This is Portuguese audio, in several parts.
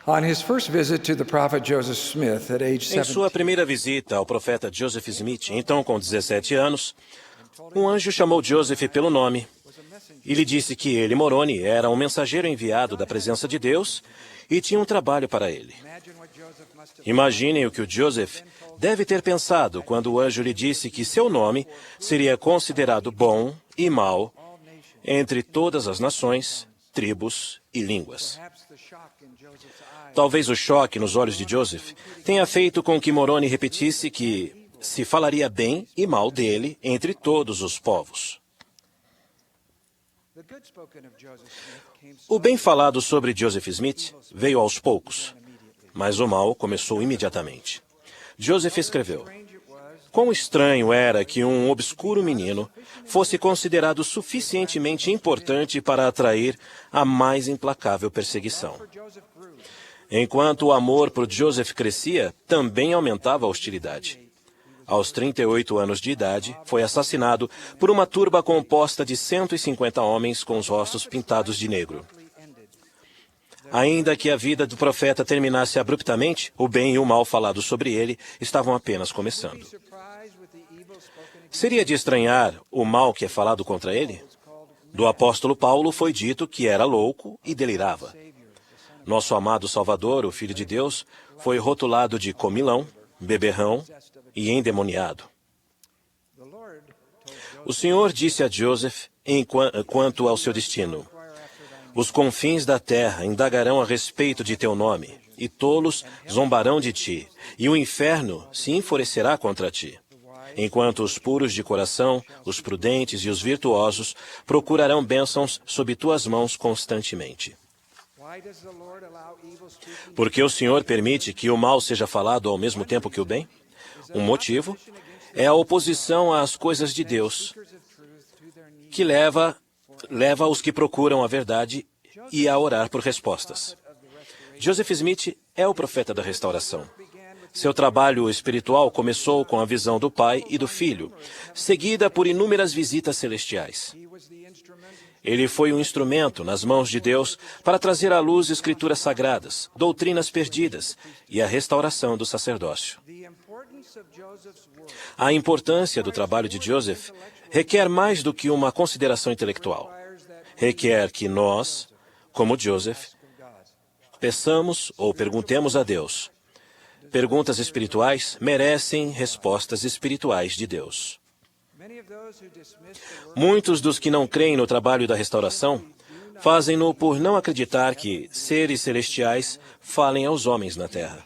On his first visit to the prophet Joseph Smith at age Em 17, sua primeira visita ao profeta Joseph Smith, então com 17 anos, um anjo chamou Joseph pelo nome e lhe disse que ele, Moroni, era um mensageiro enviado da presença de Deus e tinha um trabalho para ele. Imaginem o que o Joseph deve ter pensado quando o anjo lhe disse que seu nome seria considerado bom e mau entre todas as nações, tribos e línguas. Talvez o choque nos olhos de Joseph tenha feito com que Moroni repetisse que se falaria bem e mal dele entre todos os povos. O bem falado sobre Joseph Smith veio aos poucos, mas o mal começou imediatamente. Joseph escreveu: quão estranho era que um obscuro menino fosse considerado suficientemente importante para atrair a mais implacável perseguição. Enquanto o amor por Joseph crescia, também aumentava a hostilidade. Aos 38 anos de idade, foi assassinado por uma turba composta de 150 homens com os rostos pintados de negro. Ainda que a vida do profeta terminasse abruptamente, o bem e o mal falado sobre ele estavam apenas começando. Seria de estranhar o mal que é falado contra ele? Do apóstolo Paulo foi dito que era louco e delirava. Nosso amado Salvador, o Filho de Deus, foi rotulado de comilão, beberrão e endemoniado. O Senhor disse a Joseph quanto ao seu destino: os confins da terra indagarão a respeito de teu nome, e tolos zombarão de ti, e o inferno se enfurecerá contra ti. Enquanto os puros de coração, os prudentes e os virtuosos procurarão bênçãos sob tuas mãos constantemente. Por que o Senhor permite que o mal seja falado ao mesmo tempo que o bem? Um motivo é a oposição às coisas de Deus, que leva os que procuram a verdade e a orar por respostas. Joseph Smith é o profeta da restauração. Seu trabalho espiritual começou com a visão do Pai e do Filho, seguida por inúmeras visitas celestiais. Ele foi um instrumento nas mãos de Deus para trazer à luz escrituras sagradas, doutrinas perdidas e a restauração do sacerdócio. A importância do trabalho de Joseph requer mais do que uma consideração intelectual. Requer que nós, como Joseph, peçamos ou perguntemos a Deus. Perguntas espirituais merecem respostas espirituais de Deus. Muitos dos que não creem no trabalho da restauração fazem-no por não acreditar que seres celestiais falem aos homens na terra.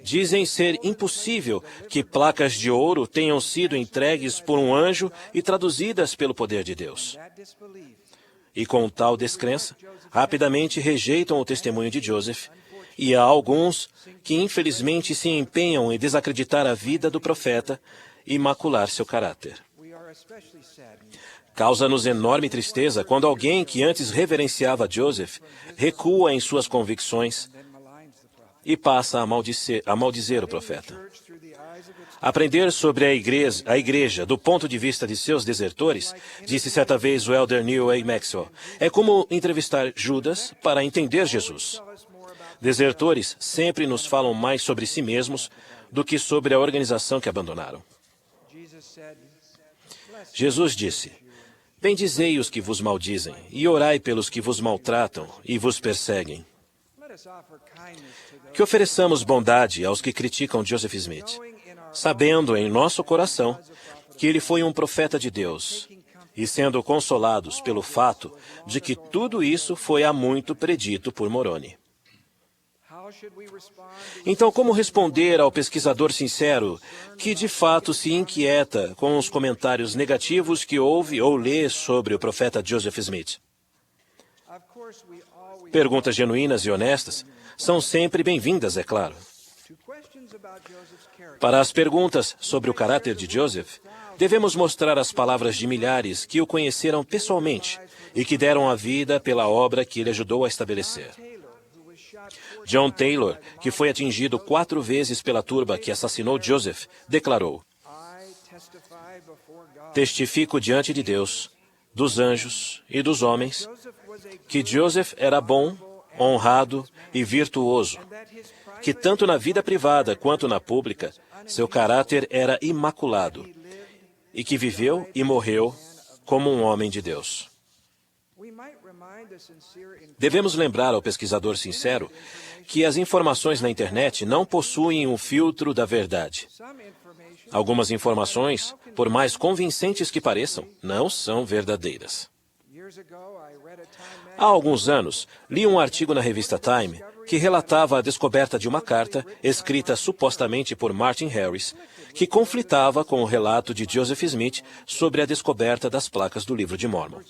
Dizem ser impossível que placas de ouro tenham sido entregues por um anjo e traduzidas pelo poder de Deus. E com tal descrença, rapidamente rejeitam o testemunho de Joseph, e há alguns que infelizmente se empenham em desacreditar a vida do profeta e macular seu caráter. Causa-nos enorme tristeza quando alguém que antes reverenciava Joseph recua em suas convicções e passa a maldizer o profeta. Aprender sobre a igreja do ponto de vista de seus desertores, disse certa vez o elder Neil A. Maxwell, é como entrevistar Judas para entender Jesus. Desertores sempre nos falam mais sobre si mesmos do que sobre a organização que abandonaram. Jesus disse: bendizei os que vos maldizem, e orai pelos que vos maltratam e vos perseguem. Que ofereçamos bondade aos que criticam Joseph Smith, sabendo em nosso coração que ele foi um profeta de Deus, e sendo consolados pelo fato de que tudo isso foi há muito predito por Moroni. Então, como responder ao pesquisador sincero que de fato se inquieta com os comentários negativos que ouve ou lê sobre o profeta Joseph Smith? Perguntas genuínas e honestas são sempre bem-vindas, é claro. Para as perguntas sobre o caráter de Joseph, devemos mostrar as palavras de milhares que o conheceram pessoalmente e que deram a vida pela obra que ele ajudou a estabelecer. John Taylor, que foi atingido 4 vezes pela turba que assassinou Joseph, declarou: testifico diante de Deus, dos anjos e dos homens, que Joseph era bom, honrado e virtuoso, que tanto na vida privada quanto na pública, seu caráter era imaculado, e que viveu e morreu como um homem de Deus. Devemos lembrar ao pesquisador sincero que as informações na internet não possuem um filtro da verdade. Algumas informações, por mais convincentes que pareçam, não são verdadeiras. Há alguns anos, li um artigo na revista Time que relatava a descoberta de uma carta escrita supostamente por Martin Harris, que conflitava com o relato de Joseph Smith sobre a descoberta das placas do Livro de Mórmon.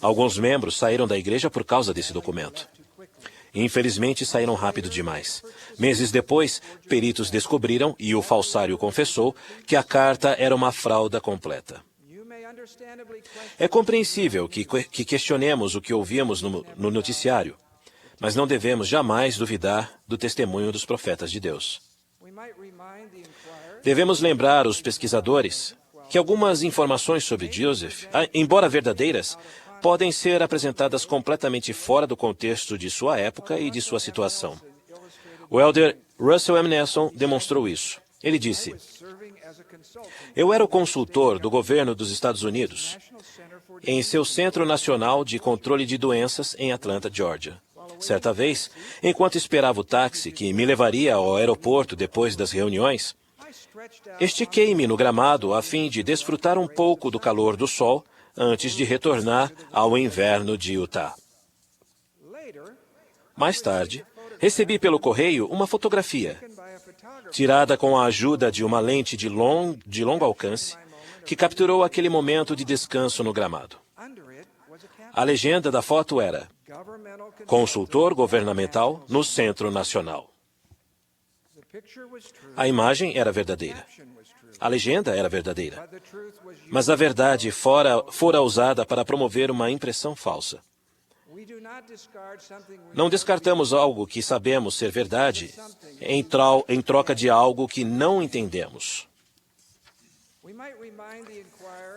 Alguns membros saíram da igreja por causa desse documento. Infelizmente, saíram rápido demais. Meses depois, peritos descobriram, e o falsário confessou, que a carta era uma fraude completa. É compreensível que questionemos o que ouvimos no noticiário, mas não devemos jamais duvidar do testemunho dos profetas de Deus. Devemos lembrar os pesquisadores que algumas informações sobre Joseph, embora verdadeiras, podem ser apresentadas completamente fora do contexto de sua época e de sua situação. O elder Russell M. Nelson demonstrou isso. Ele disse: "Eu era o consultor do governo dos Estados Unidos em seu Centro Nacional de Controle de Doenças em Atlanta, Georgia. Certa vez, enquanto esperava o táxi que me levaria ao aeroporto depois das reuniões, estiquei-me no gramado a fim de desfrutar um pouco do calor do sol antes de retornar ao inverno de Utah. Mais tarde, recebi pelo correio uma fotografia, tirada com a ajuda de uma lente de longo alcance, que capturou aquele momento de descanso no gramado. A legenda da foto era: Consultor governamental no Centro Nacional. A imagem era verdadeira. A legenda era verdadeira. Mas a verdade fora usada para promover uma impressão falsa. Não descartamos algo que sabemos ser verdade em troca de algo que não entendemos.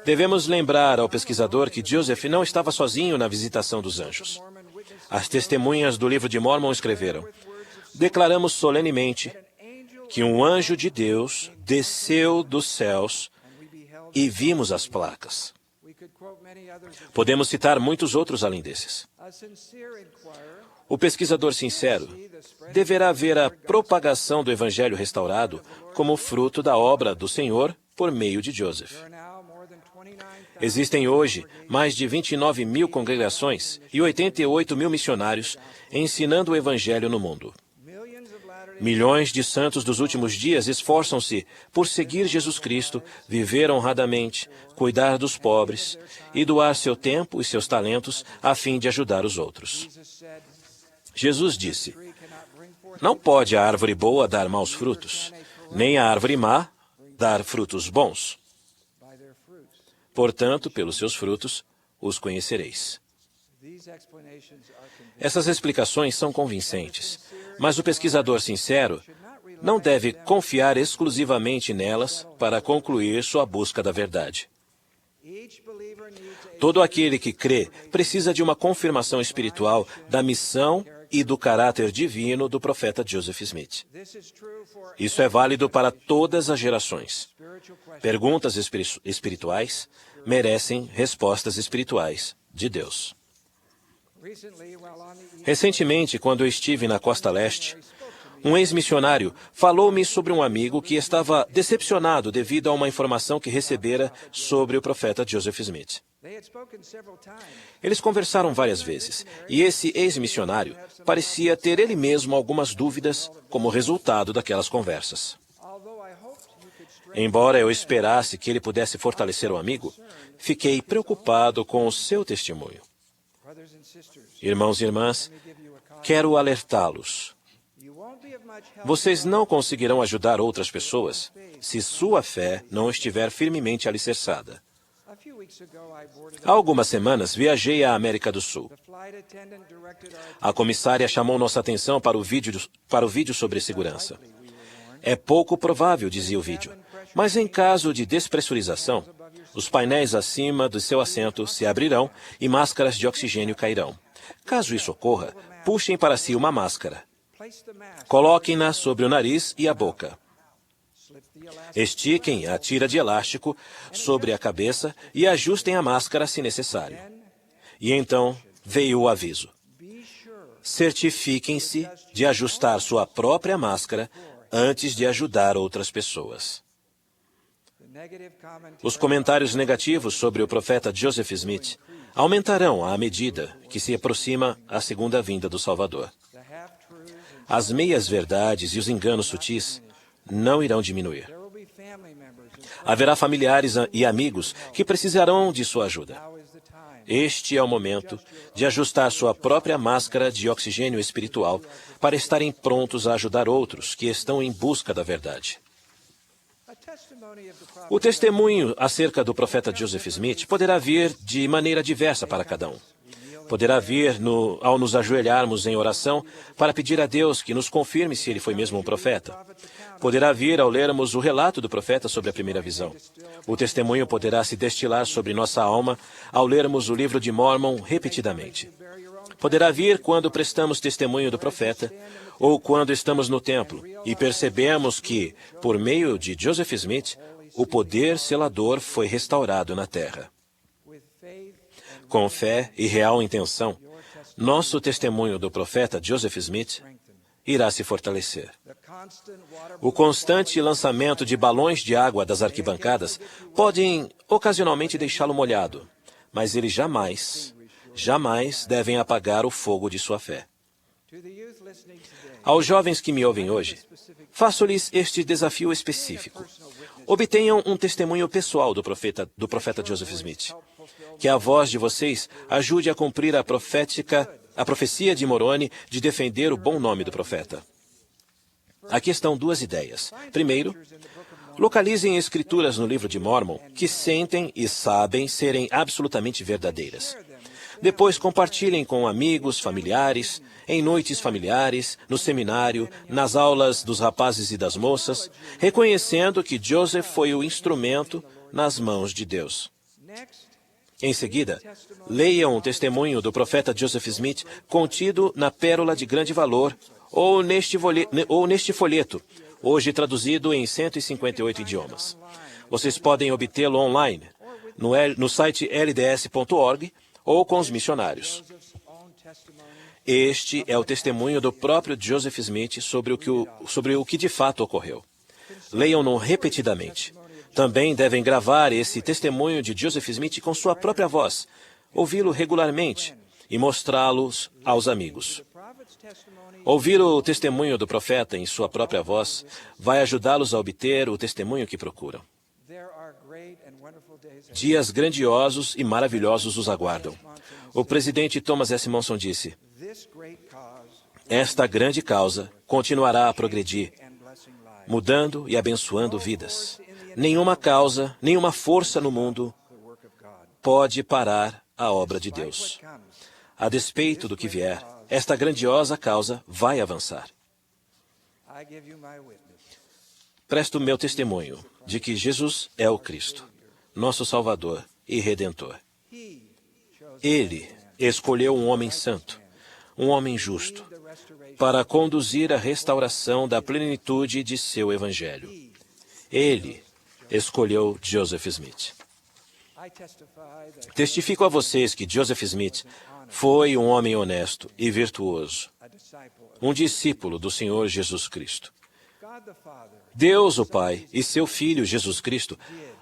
Devemos lembrar ao pesquisador que Joseph não estava sozinho na visitação dos anjos. As testemunhas do Livro de Mórmon escreveram: "Declaramos solenemente que um anjo de Deus desceu dos céus e vimos as placas." Podemos citar muitos outros além desses. O pesquisador sincero deverá ver a propagação do Evangelho restaurado como fruto da obra do Senhor por meio de Joseph. Existem hoje mais de 29 mil congregações e 88 mil missionários ensinando o Evangelho no mundo. Milhões de santos dos últimos dias esforçam-se por seguir Jesus Cristo, viver honradamente, cuidar dos pobres e doar seu tempo e seus talentos a fim de ajudar os outros. Jesus disse: "Não pode a árvore boa dar maus frutos, nem a árvore má dar frutos bons. Portanto, pelos seus frutos os conhecereis." Essas explicações são convincentes, mas o pesquisador sincero não deve confiar exclusivamente nelas para concluir sua busca da verdade. Todo aquele que crê precisa de uma confirmação espiritual da missão e do caráter divino do profeta Joseph Smith. Isso é válido para todas as gerações. Perguntas espirituais merecem respostas espirituais de Deus. Recentemente, quando eu estive na Costa Leste, um ex-missionário falou-me sobre um amigo que estava decepcionado devido a uma informação que recebera sobre o profeta Joseph Smith. Eles conversaram várias vezes, e esse ex-missionário parecia ter ele mesmo algumas dúvidas como resultado daquelas conversas. Embora eu esperasse que ele pudesse fortalecer o amigo, fiquei preocupado com o seu testemunho. Irmãos e irmãs, quero alertá-los. Vocês não conseguirão ajudar outras pessoas se sua fé não estiver firmemente alicerçada. Há algumas semanas, viajei à América do Sul. A comissária chamou nossa atenção para o vídeo sobre segurança. É pouco provável, dizia o vídeo, mas em caso de despressurização, os painéis acima do seu assento se abrirão e máscaras de oxigênio cairão. Caso isso ocorra, puxem para si uma máscara. Coloquem-na sobre o nariz e a boca. Estiquem a tira de elástico sobre a cabeça e ajustem a máscara se necessário. E então veio o aviso. Certifiquem-se de ajustar sua própria máscara antes de ajudar outras pessoas. Os comentários negativos sobre o profeta Joseph Smith aumentarão à medida que se aproxima a segunda vinda do Salvador. As meias-verdades e os enganos sutis não irão diminuir. Haverá familiares e amigos que precisarão de sua ajuda. Este é o momento de ajustar sua própria máscara de oxigênio espiritual para estarem prontos a ajudar outros que estão em busca da verdade. O testemunho acerca do profeta Joseph Smith poderá vir de maneira diversa para cada um. Poderá vir ao nos ajoelharmos em oração para pedir a Deus que nos confirme se ele foi mesmo um profeta. Poderá vir ao lermos o relato do profeta sobre a primeira visão. O testemunho poderá se destilar sobre nossa alma ao lermos o livro de Mórmon repetidamente. Poderá vir quando prestamos testemunho do profeta ou quando estamos no templo e percebemos que, por meio de Joseph Smith, o poder selador foi restaurado na terra. Com fé e real intenção, nosso testemunho do profeta Joseph Smith irá se fortalecer. O constante lançamento de balões de água das arquibancadas podem ocasionalmente deixá-lo molhado, mas eles jamais devem apagar o fogo de sua fé. Aos jovens que me ouvem hoje, faço-lhes este desafio específico. Obtenham um testemunho pessoal do profeta Joseph Smith. Que a voz de vocês ajude a cumprir a profecia de Moroni de defender o bom nome do profeta. Aqui estão duas ideias. Primeiro, localizem escrituras no livro de Mórmon que sentem e sabem serem absolutamente verdadeiras. Depois, compartilhem com amigos, familiares, em noites familiares, no seminário, nas aulas dos rapazes e das moças, reconhecendo que Joseph foi o instrumento nas mãos de Deus. Em seguida, leiam o testemunho do profeta Joseph Smith contido na Pérola de Grande Valor ou neste folheto, hoje traduzido em 158 idiomas. Vocês podem obtê-lo online, no site lds.org ou com os missionários. Este é o testemunho do próprio Joseph Smith sobre o que de fato ocorreu. Leiam-no repetidamente. Também devem gravar esse testemunho de Joseph Smith com sua própria voz, ouvi-lo regularmente e mostrá-los aos amigos. Ouvir o testemunho do profeta em sua própria voz vai ajudá-los a obter o testemunho que procuram. Dias grandiosos e maravilhosos os aguardam. O presidente Thomas S. Monson disse: esta grande causa continuará a progredir, mudando e abençoando vidas. Nenhuma causa, nenhuma força no mundo pode parar a obra de Deus. A despeito do que vier, esta grandiosa causa vai avançar. Presto meu testemunho de que Jesus é o Cristo, nosso Salvador e Redentor. Ele escolheu um homem santo, um homem justo, para conduzir a restauração da plenitude de seu Evangelho. Ele escolheu Joseph Smith. Testifico a vocês que Joseph Smith foi um homem honesto e virtuoso, um discípulo do Senhor Jesus Cristo. Deus, o Pai, e seu Filho Jesus Cristo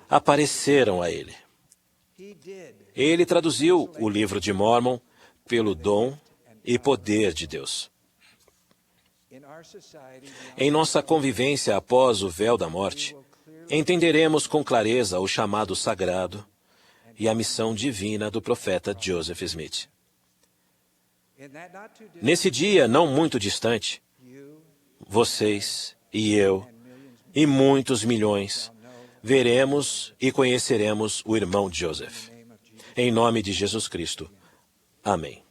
apareceram a ele. Ele traduziu o livro de Mórmon pelo dom e poder de Deus. Em nossa convivência após o véu da morte, entenderemos com clareza o chamado sagrado e a missão divina do profeta Joseph Smith. Nesse dia não muito distante, vocês e eu e muitos milhões veremos e conheceremos o irmão Joseph. Em nome de Jesus Cristo. Amém.